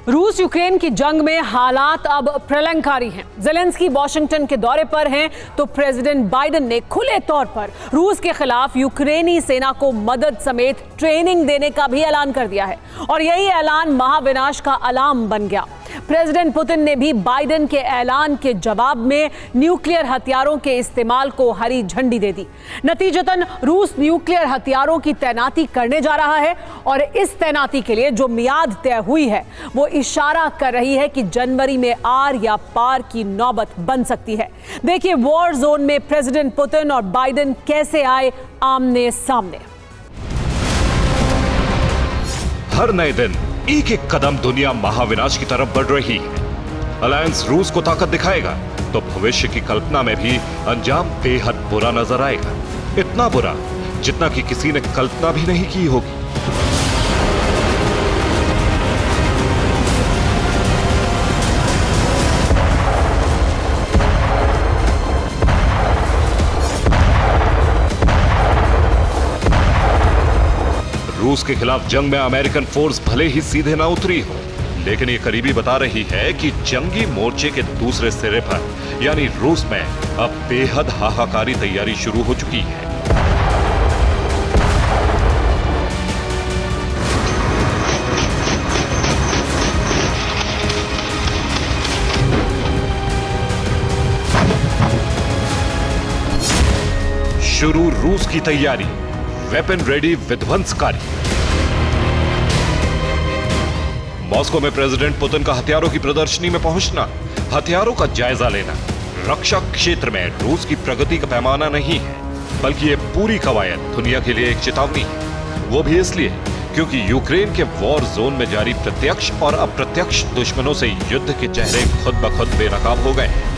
रूस यूक्रेन की जंग में हालात अब प्रलयंकारी हैं। ज़ेलेंस्की वॉशिंगटन के दौरे पर हैं तो प्रेसिडेंट बाइडेन ने खुले तौर पर रूस के खिलाफ यूक्रेनी सेना को मदद समेत ट्रेनिंग देने का भी ऐलान कर दिया है और यही ऐलान महाविनाश का अलार्म बन गया। प्रेसिडेंट पुतिन ने भी बाइडेन के ऐलान के जवाब में न्यूक्लियर हथियारों के इस्तेमाल को हरी झंडी दे दी। नतीजतन रूस न्यूक्लियर हथियारों की तैनाती करने जा रहा है और इस तैनाती के लिए जो मियाद तय हुई है वो इशारा कर रही है कि जनवरी में आर या पार की नौबत बन सकती है। देखिए वॉर जोन में प्रेसिडेंट पुतिन और बाइडेन कैसे आए आमने सामने। हर नए दिन एक एक कदम दुनिया महाविनाश की तरफ बढ़ रही है। अलायंस रूस को ताकत दिखाएगा तो भविष्य की कल्पना में भी अंजाम बेहद बुरा नजर आएगा, इतना बुरा जितना कि किसी ने कल्पना भी नहीं की होगी। रूस के खिलाफ जंग में अमेरिकन फोर्स भले ही सीधे ना उतरी हो, लेकिन ये करीबी बता रही है कि जंगी मोर्चे के दूसरे सिरे पर यानी रूस में अब बेहद हाहाकारी तैयारी शुरू हो चुकी है। शुरू रूस की तैयारी, वेपन रेडी विध्वंसकारी। मॉस्को में प्रेसिडेंट पुतिन का हथियारों की प्रदर्शनी में पहुंचना, हथियारों का जायजा लेना रक्षा क्षेत्र में रूस की प्रगति का पैमाना नहीं है, बल्कि यह पूरी कवायद दुनिया के लिए एक चेतावनी है। वो भी इसलिए क्योंकि यूक्रेन के वॉर जोन में जारी प्रत्यक्ष और अप्रत्यक्ष दुश्मनों से युद्ध के चेहरे खुद ब खुद बेनकाब हो गए हैं।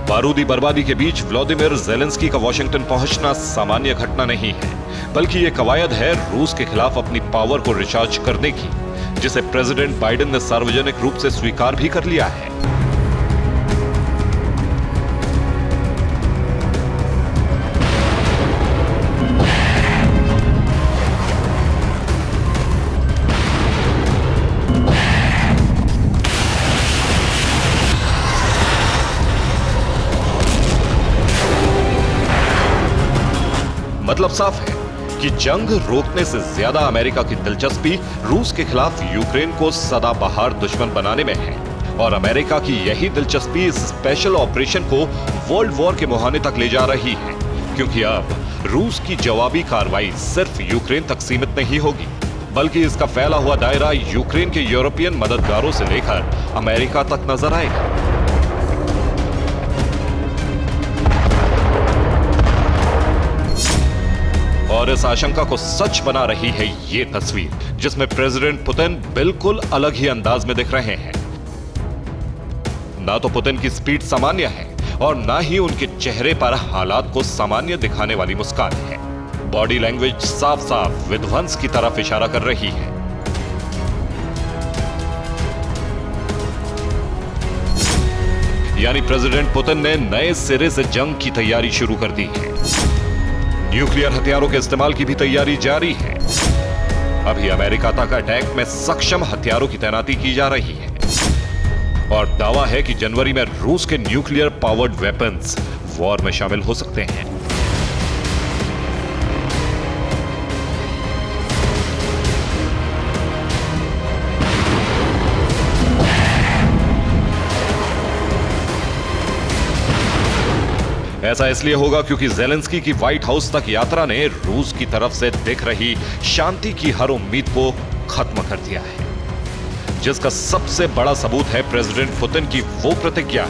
बारूदी बर्बादी के बीच व्लादिमीर ज़ेलेंस्की का वॉशिंगटन पहुंचना सामान्य घटना नहीं है, बल्कि यह कवायद है रूस के खिलाफ अपनी पावर को रिचार्ज करने की, जिसे प्रेसिडेंट बाइडेन ने सार्वजनिक रूप से स्वीकार भी कर लिया है। मतलब साफ है कि जंग रोकने से ज्यादा अमेरिका की दिलचस्पी रूस के खिलाफ यूक्रेन को सदाबहार दुश्मन बनाने में है और अमेरिका की यही दिलचस्पी इस स्पेशल ऑपरेशन को वर्ल्ड वॉर के मुहाने तक ले जा रही है, क्योंकि अब रूस की जवाबी कार्रवाई सिर्फ यूक्रेन तक सीमित नहीं होगी, बल्कि इसका फैला हुआ दायरा यूक्रेन के यूरोपियन मददगारों से लेकर अमेरिका तक नजर आएगा। और इस आशंका को सच बना रही है ये तस्वीर, जिसमें प्रेसिडेंट पुतिन बिल्कुल अलग ही अंदाज में दिख रहे हैं। ना तो पुतिन की स्पीड सामान्य है और ना ही उनके चेहरे पर हालात को सामान्य दिखाने वाली मुस्कान है। बॉडी लैंग्वेज साफ साफ विध्वंस की तरफ इशारा कर रही है। यानी प्रेसिडेंट पुतिन ने नए सिरे से जंग की तैयारी शुरू कर दी है। न्यूक्लियर हथियारों के इस्तेमाल की भी तैयारी जारी है। अभी अमेरिका तक अटैक में सक्षम हथियारों की तैनाती की जा रही है और दावा है कि जनवरी में रूस के न्यूक्लियर पावर्ड वेपन्स वॉर में शामिल हो सकते हैं। ऐसा इसलिए होगा क्योंकि ज़ेलेंस्की की व्हाइट हाउस तक यात्रा ने रूस की तरफ से दिख रही शांति की हर उम्मीद को खत्म कर दिया है, जिसका सबसे बड़ा सबूत है प्रेसिडेंट पुतिन की वो प्रतिज्ञा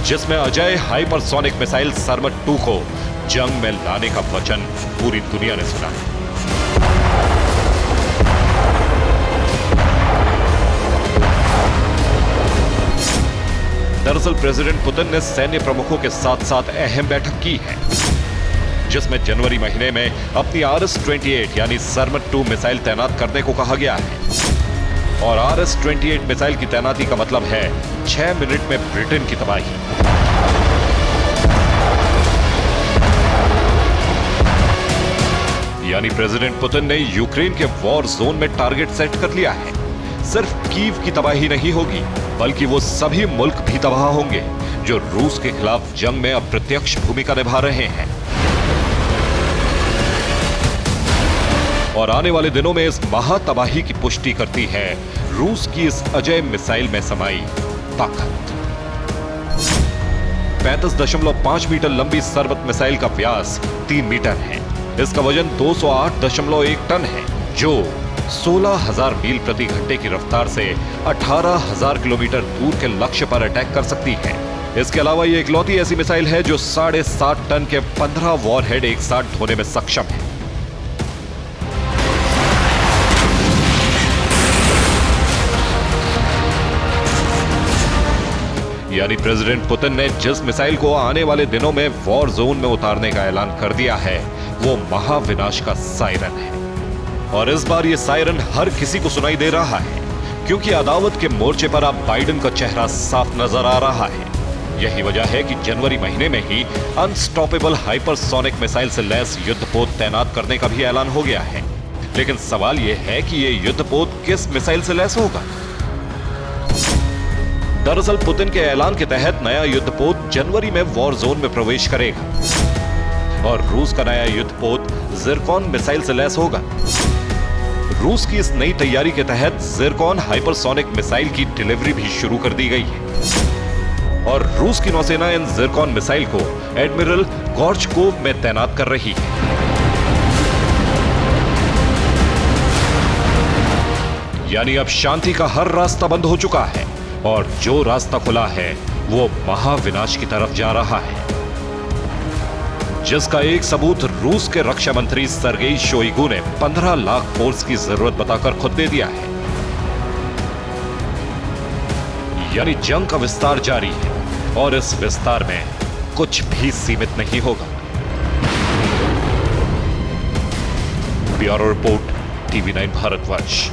जिसमें अजय हाइपरसोनिक मिसाइल सरमट 2 को जंग में लाने का वचन पूरी दुनिया ने सुना है। दरअसल प्रेसिडेंट पुतिन ने सैन्य प्रमुखों के साथ साथ अहम बैठक की है। जिसमें जनवरी महीने में अपनी RS-28 यानी सरमत 2 मिसाइल तैनात करने को कहा गया है। और RS-28 मिसाइल की तैनाती का मतलब है 6 मिनट में ब्रिटेन की तबाही। यानी प्रेसिडेंट पुतिन ने यूक्रेन के वॉर जोन में टारगेट सेट कर लिया है। सिर्फ कीव की तबाही नहीं होगी, बल्कि वो सभी मुल्क भी तबाह होंगे जो रूस के खिलाफ जंग में अप्रत्यक्ष भूमिका निभा रहे हैं। और आने वाले दिनों में इस महातबाही की पुष्टि करती है रूस की इस अजय मिसाइल में समाई ताकत। 35.5 मीटर लंबी सरमत मिसाइल का व्यास 3 मीटर है। इसका वजन 208.1 टन है, जो 16,000 मील प्रति घंटे की रफ्तार से 18,000 किलोमीटर दूर के लक्ष्य पर अटैक कर सकती है। इसके अलावा ये इकलौती ऐसी मिसाइल है जो 7.5 टन के 15 वॉरहेड एक साथ ढोने में सक्षम है। यानी प्रेसिडेंट पुतिन ने जिस मिसाइल को आने वाले दिनों में वॉर जोन में उतारने का ऐलान कर दिया है, वो महाविनाश का सायरन है। और इस बार ये सायरन हर किसी को सुनाई दे रहा है, क्योंकि अदावत के मोर्चे पर अब बाइडेन का चेहरा साफ नजर आ रहा है। यही वजह है कि जनवरी महीने में ही अनस्टॉपेबल हाइपरसोनिक मिसाइल से लैस युद्धपोत तैनात करने का भी ऐलान हो गया है। लेकिन सवाल यह है कि यह युद्धपोत किस मिसाइल से लैस होगा? दरअसल पुतिन के ऐलान के तहत नया युद्धपोत जनवरी में वॉर जोन में प्रवेश करेगा और रूस का नया युद्धपोत जिरकॉन मिसाइल से लैस होगा। रूस की इस नई तैयारी के तहत जिरकॉन हाइपरसोनिक मिसाइल की डिलीवरी भी शुरू कर दी गई है और रूस की नौसेना इन जिरकॉन मिसाइल को एडमिरल गोर्चकोव में तैनात कर रही है। यानी अब शांति का हर रास्ता बंद हो चुका है और जो रास्ता खुला है वो महाविनाश की तरफ जा रहा है, जिसका एक सबूत रूस के रक्षा मंत्री सर्गेई शोइगु ने 15 लाख फोर्स की जरूरत बताकर खुद दे दिया है। यानी जंग का विस्तार जारी है और इस विस्तार में कुछ भी सीमित नहीं होगा। Bureau report, TV9 Bharatvarsh.